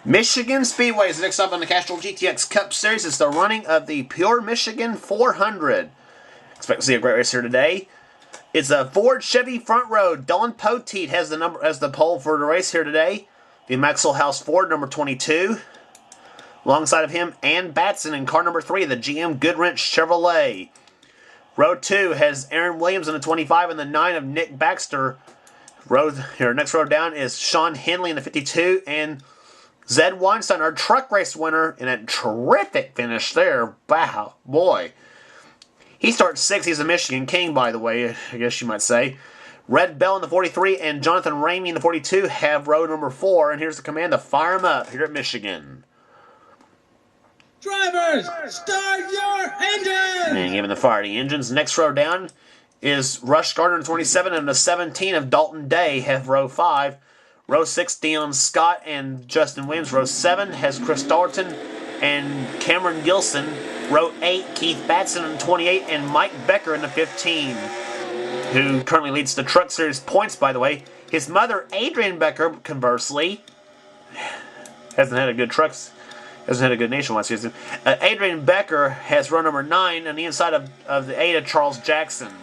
Michigan Speedway is next up on the Castrol GTX Cup Series. It's the running of the Pure Michigan 400. Expect to see a great race here today. It's a Ford Chevy front row. Dylan Poteet has the pole for the race here today. The Maxwell House Ford number 22. Alongside of him, Ann Batson in car number 3, the GM Goodwrench Chevrolet. Row 2 has Aaron Williams in the 25 and the 9 of Nick Baxter. Next row down is Sean Henley in the 52 and Zed Weinstein, our truck race winner, in a terrific finish there. Wow, boy. He starts 6th. He's a Michigan King, by the way, I guess you might say. Red Bell in the 43 and Jonathan Ramey in the 42 have row number 4. And here's the command to fire them up here at Michigan. Drivers, start your engines! And giving the fire the engines. Next row down is Rush Gardner in the 27 and the 17 of Dalton Day have row 5. Row 6, Dion Scott and Justin Williams. Row 7 has Chris Dalton and Cameron Gilson. Row 8, Keith Batson in the 28 and Mike Becker in the 15, who currently leads the Truck Series points, by the way. His mother, Adrian Becker, conversely, hasn't had a good nationwide season. Adrian Becker has row number 9 on the inside of the 8 of Charles Jackson.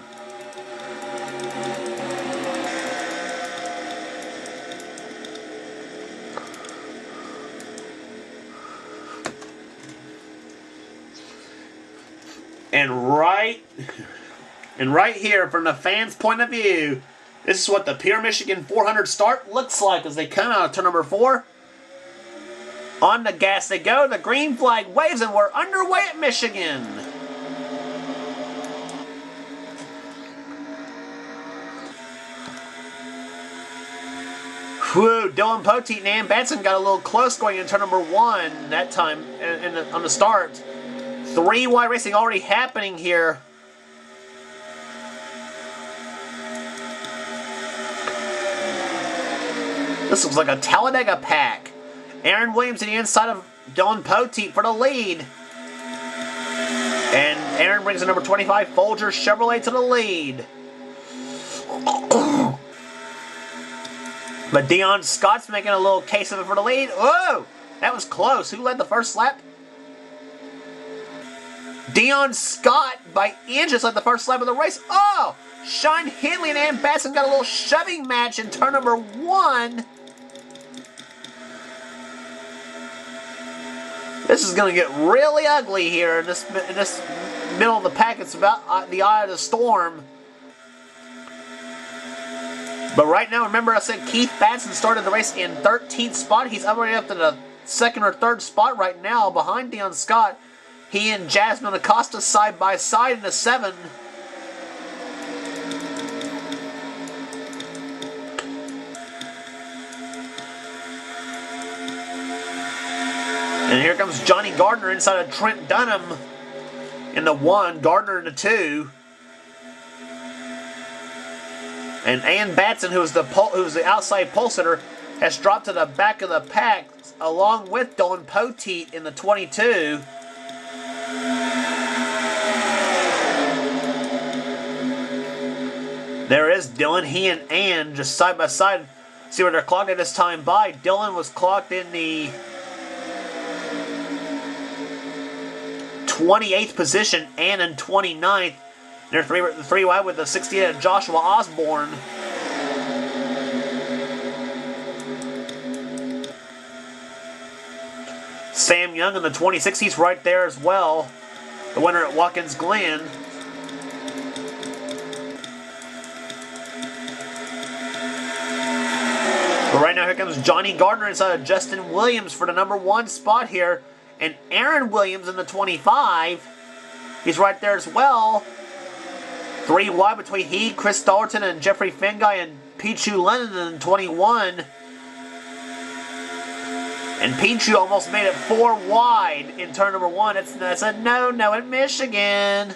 And right here, from the fans' point of view, this is what the Pure Michigan 400 start looks like as they come out of turn number 4. On the gas they go, the green flag waves, and we're underway at Michigan. Whew, Dylan Poteet and Ann Batson got a little close going in turn number 1 that time on the start. 3 wide racing already happening here. This looks like a Talladega pack. Aaron Williams to the inside of Dylan Poteet for the lead. And Aaron brings the number 25 Folger Chevrolet to the lead. But Dion Scott's making a little case of it for the lead. Whoa! That was close. Who led the first lap? Dion Scott by inches led the first lap of the race. Oh! Sean Henley and Ann Batson got a little shoving match in turn number 1. This is going to get really ugly here in this middle of the pack. It's about the eye of the storm. But right now, remember I said Keith Batson started the race in 13th spot. He's already up to the 2nd or 3rd spot right now behind Dion Scott. He and Jasmine Acosta side by side in the 7. And here comes Johnny Gardner inside of Trent Dunham in the 1, Gardner in the 2. And Ann Batson, who's the outside pole sitter, has dropped to the back of the pack along with Dylan Poteet in the 22. There is Dylan. He and Ann just side by side. See where they're clocked at this time by. Dylan was clocked in the 28th position, Ann in 29th. They're three wide with the 68 of Joshua Osborne. Sam Young in the 26th. He's right there as well. The winner at Watkins Glen. But right now, here comes Johnny Gardner inside of Justin Williams for the number 1 spot here. And Aaron Williams in the 25. He's right there as well. 3 wide between he, Chris Dalton, and Jeffrey Fengai, and Pichu Lennon in the 21. And Pichu almost made it 4 wide in turn number 1. That's a no-no in Michigan.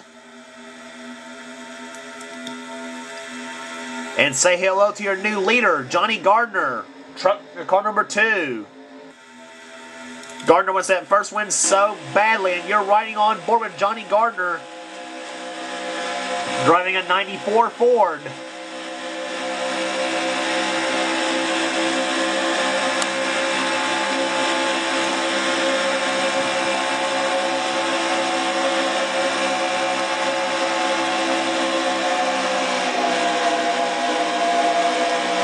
And say hello to your new leader, Johnny Gardner, car number 2. Gardner wants that first win so badly, and you're riding on board with Johnny Gardner, driving a 94 Ford.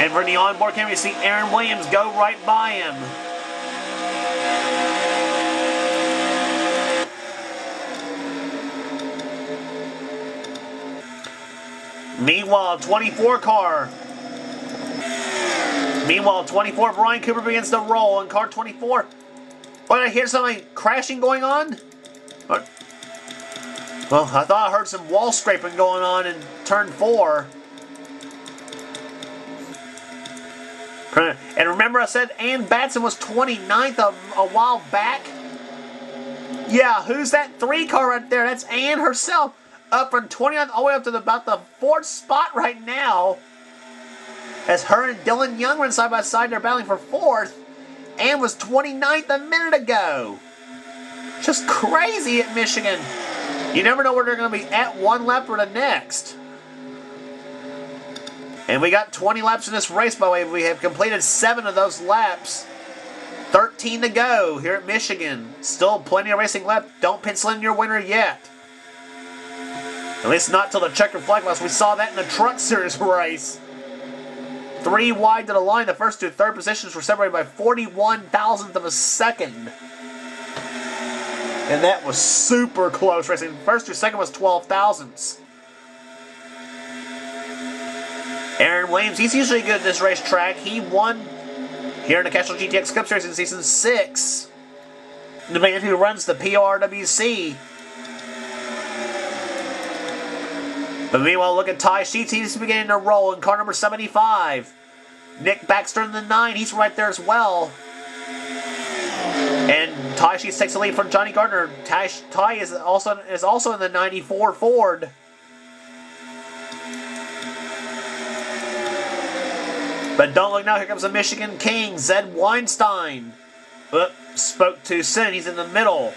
And for the onboard camera, you see Aaron Williams go right by him. Meanwhile, 24 car. Meanwhile, 24 Brian Cooper begins to roll in car 24. But I hear something crashing going on? What? Well, I thought I heard some wall scraping going on in turn 4. And remember I said Ann Batson was 29th a while back? Yeah, who's that 3 car right there? That's Ann herself. Up from 29th all the way up to about the 4th spot right now. As her and Dylan Young run side by side, they're battling for 4th. Ann was 29th a minute ago. Just crazy at Michigan. You never know where they're going to be at one lap or the next. And we got 20 laps in this race, by the way. We have completed 7 of those laps. 13 to go here at Michigan. Still plenty of racing left. Don't pencil in your winner yet. At least not till the checkered flag loss. We saw that in the Truck Series race. 3 wide to the line. The first 2 third positions were separated by 41 thousandths of a second. And that was super close racing. First to second was 12 thousandths. Aaron Williams, he's usually good at this racetrack. He won here in the Castrol GTX Cup Series in Season 6. The man who runs the PRWC. But meanwhile, look at Ty Sheets. He's beginning to roll in car number 75. Nick Baxter in the 9. He's right there as well. And Ty Sheets takes the lead from Johnny Gardner. Ty is also in the 94 Ford. But don't look now. Here comes the Michigan King, Zed Weinstein. Spoke too soon. He's in the middle.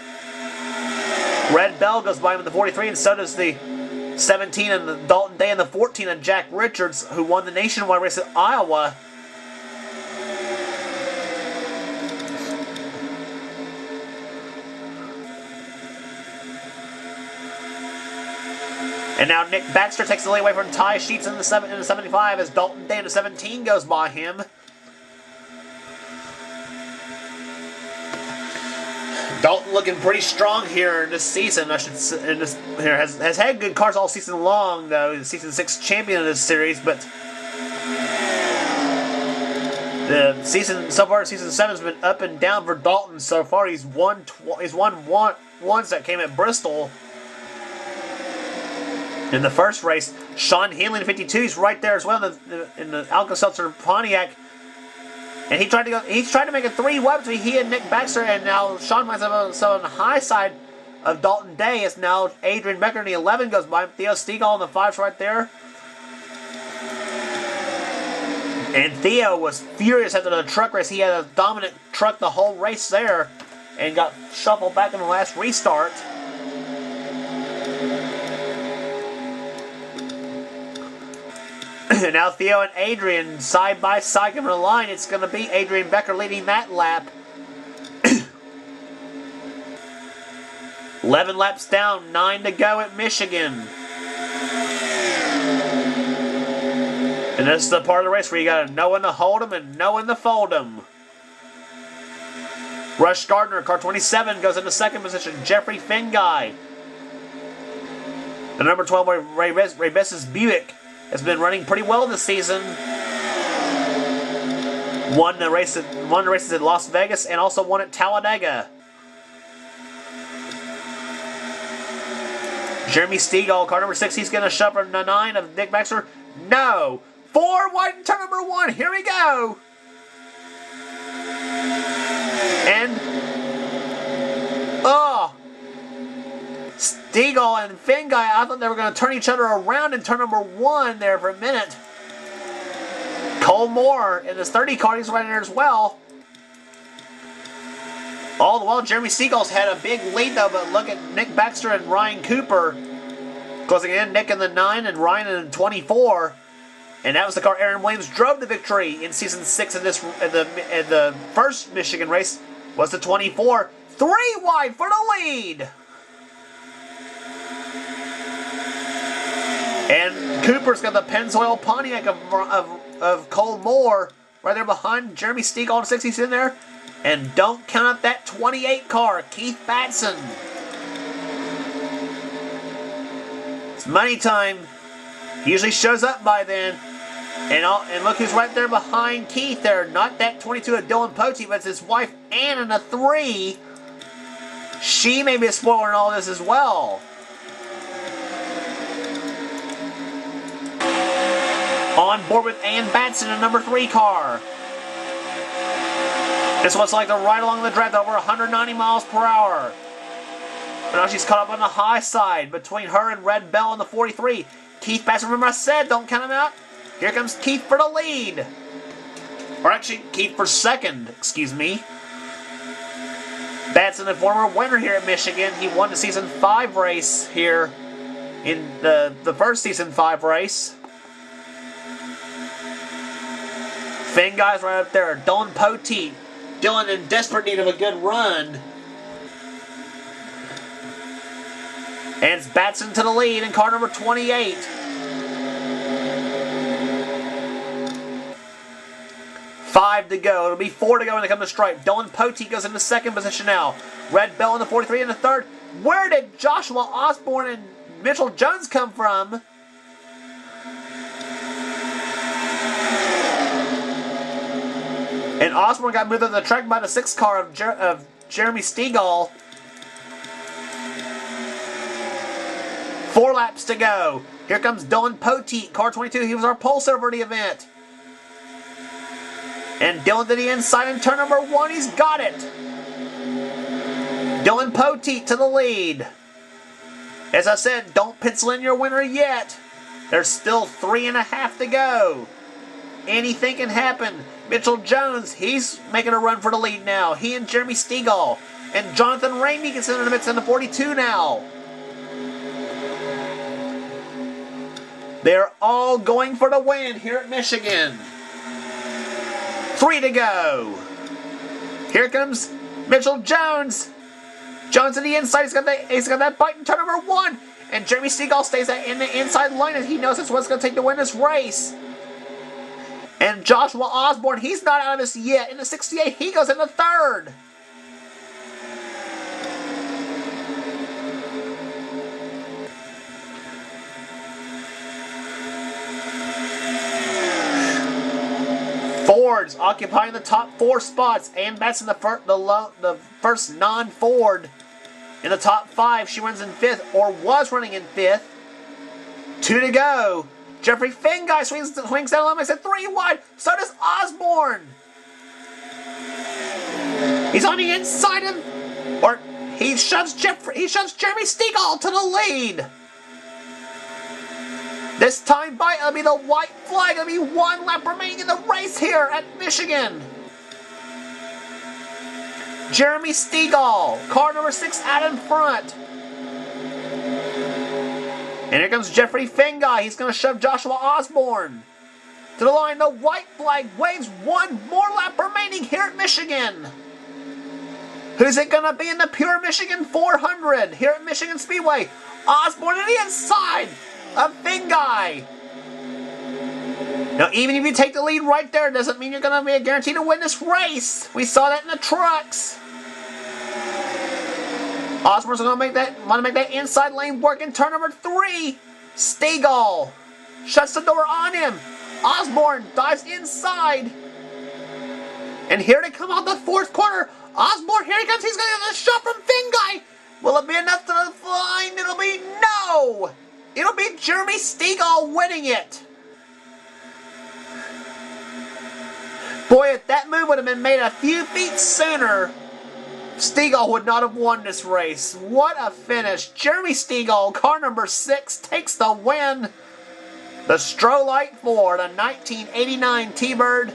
Red Bell goes by him in the 43, and so does the 17 and the Dalton Day and the 14 and Jack Richards, who won the nationwide race at Iowa. And now Nick Baxter takes the lead away from Ty Sheets in the 75 as Dalton Day in the 17 goes by him. Dalton looking pretty strong here in this season. Has had good cars all season long, though. He's the Season 6 champion of this series, but the season so far, Season 7 has been up and down for Dalton so far. He's won once that came at Bristol. In the first race, Sean Hanley in 52, he's right there as well in the Alka-Seltzer Pontiac. And he's trying to make a 3-wide between he and Nick Baxter, and now Sean finds himself on the high side of Dalton Day. It's now Adrian Becker in the 11 goes by him. Theo Stegall in the 5's right there. And Theo was furious after the truck race. He had a dominant truck the whole race there and got shuffled back in the last restart. Now Theo and Adrian side by side coming to the line. It's going to be Adrian Becker leading that lap. 11 laps down, 9 to go at Michigan. And this is the part of the race where you got to know when to hold them and know when to fold them. Rush Gardner, car 27, goes into second position. Jeffrey Finguy. The number 12, Ray Bess's Buick, has been running pretty well this season. Won the races at Las Vegas and also won at Talladega. Jeremy Stegall, car number 6, he's going to shove from the 9 of Nick Baxter. No! 4 wide in turn number 1. Here we go! And Stegall and Finguy, I thought they were going to turn each other around in turn number 1 there for a minute. Cole Moore in his 30 car, he's right in there as well. All the while, Jeremy Stegall's had a big lead though, but look at Nick Baxter and Ryan Cooper closing in. Nick in the 9 and Ryan in the 24. And that was the car Aaron Williams drove the victory in Season 6 in the first Michigan race. Was the 24. 3 wide for the lead. And Cooper's got the Pennzoil Pontiac of of Cole Moore right there behind Jeremy Stegall on 60. He's in there. And don't count up that 28 car, Keith Batson. It's money time. He usually shows up by then. And look who's right there behind Keith there. Not that 22 of Dylan Pote, but it's his wife Ann in a 3. She may be a spoiler in all this as well. On board with Ann Batson in number 3 car. This one's like the ride along the draft over 190 miles per hour. But now she's caught up on the high side between her and Red Bell in the 43. Keith Batson, remember I said, don't count him out. Here comes Keith for the lead. Or actually, Keith for second, excuse me. Batson, the former winner here at Michigan. He won the Season 5 race here in the first Season 5 race. Finn guys right up there. Dylan Pote. Dylan in desperate need of a good run. And it's Batson to the lead in car number 28. Five to go. It'll be 4 to go when they come to stripe. Dylan Pote goes into second position now. Red Bell in the 43 in the third. Where did Joshua Osborne and Mitchell Jones come from? And Osborne got moved on the track by the 6th car of Jeremy Stegall. 4 laps to go. Here comes Dylan Pote, car 22. He was our pole server of the event. And Dylan to the inside in turn number 1. He's got it. Dylan Pote to the lead. As I said, don't pencil in your winner yet. There's still 3.5 to go. Anything can happen. Mitchell Jones, he's making a run for the lead now. He and Jeremy Stegall. And Jonathan Ramey gets into the mix in the 42 now. They're all going for the win here at Michigan. 3 to go. Here comes Mitchell Jones. Jones to the inside. He's got that bite in turn number 1. And Jeremy Stegall stays in the inside line as he knows that's what's going to take to win this race. And Joshua Osborne, he's not out of this yet. In the 68, he goes in the 3rd. Fords occupying the top 4 spots. Ann Batson, the first non-Ford in the top 5. She runs in 5th, or was running in 5th. 2 to go. Jeffrey Finguy swings down the line, makes it 3 wide. So does Osborne. He's on the inside of, or he shoves Jeremy Stegall to the lead. This time by it'll be the white flag. It'll be 1 lap remaining in the race here at Michigan. Jeremy Stegall, car number 6 out in front. And here comes Jeffrey Finguy. He's going to shove Joshua Osborne to the line. The white flag waves. 1 more lap remaining here at Michigan. Who's it going to be in the Pure Michigan 400 here at Michigan Speedway? Osborne to the inside of Finguy. Now, even if you take the lead right there, doesn't mean you're going to be guaranteed to win this race. We saw that in the trucks. Osborne's going to want to make that inside lane work in turn number 3. Stegall shuts the door on him. Osborne dives inside. And here they come out the 4th corner. Osborne, here he comes. He's going to get a shot from Finguy. Will it be enough to the line? It'll be no. It'll be Jeremy Stegall winning it. Boy, if that move would have been made a few feet sooner, Stegall would not have won this race. What a finish. Jeremy Stegall, car number 6, takes the win. The Strolite Ford, a 1989 T-Bird.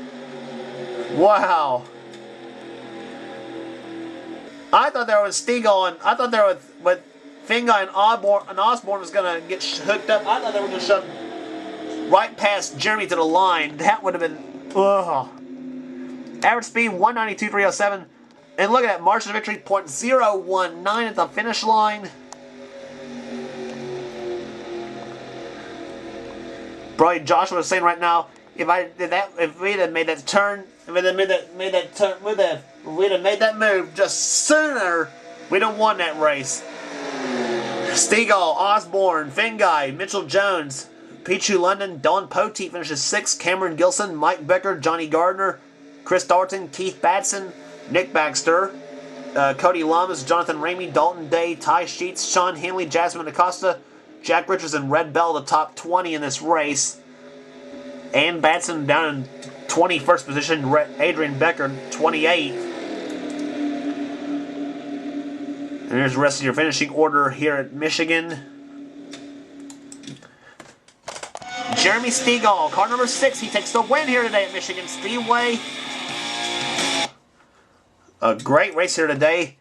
Wow. I thought there was Stegall and I thought there was with Finguy and Osborne was going to get hooked up. I thought they were going to shove right past Jeremy to the line. That would have been, ugh. Average speed 192.307. And look at that, margin of victory, .019 at the finish line. Probably Joshua was saying right now, if we'd have made that turn, if we'd have made that move just sooner, we'd have won that race. Stegall, Osborne, Finguy, Mitchell Jones, Pichu London, Don Poteet finishes 6th, Cameron Gilson, Mike Becker, Johnny Gardner, Chris Dalton, Keith Batson, Nick Baxter, Cody Lamas, Jonathan Ramey, Dalton Day, Ty Sheets, Sean Hanley, Jasmine Acosta, Jack Richards, and Red Bell, the top 20 in this race. Ann Batson down in 21st position, Adrian Becker 28th. And here's the rest of your finishing order here at Michigan. Jeremy Stegall, car number 6. He takes the win here today at Michigan Speedway. A great race here today.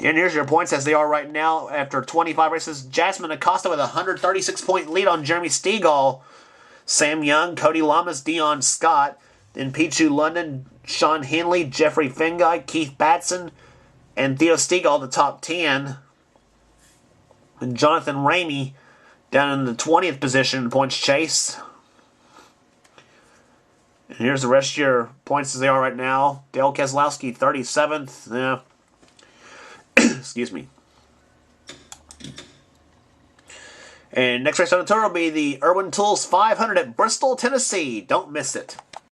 And here's your points as they are right now after 25 races. Jasmine Acosta with a 136-point lead on Jeremy Stegall. Sam Young, Cody Lamas, Dion Scott. Then Pichu London, Sean Henley, Jeffrey Finguy, Keith Batson, and Theo Stegall, the top 10. And Jonathan Ramey down in the 20th position in points chase. And here's the rest of your points as they are right now. Dale Keselowski, 37th. Yeah. Excuse me. And next race on the tour will be the Irwin Tools 500 at Bristol, Tennessee. Don't miss it.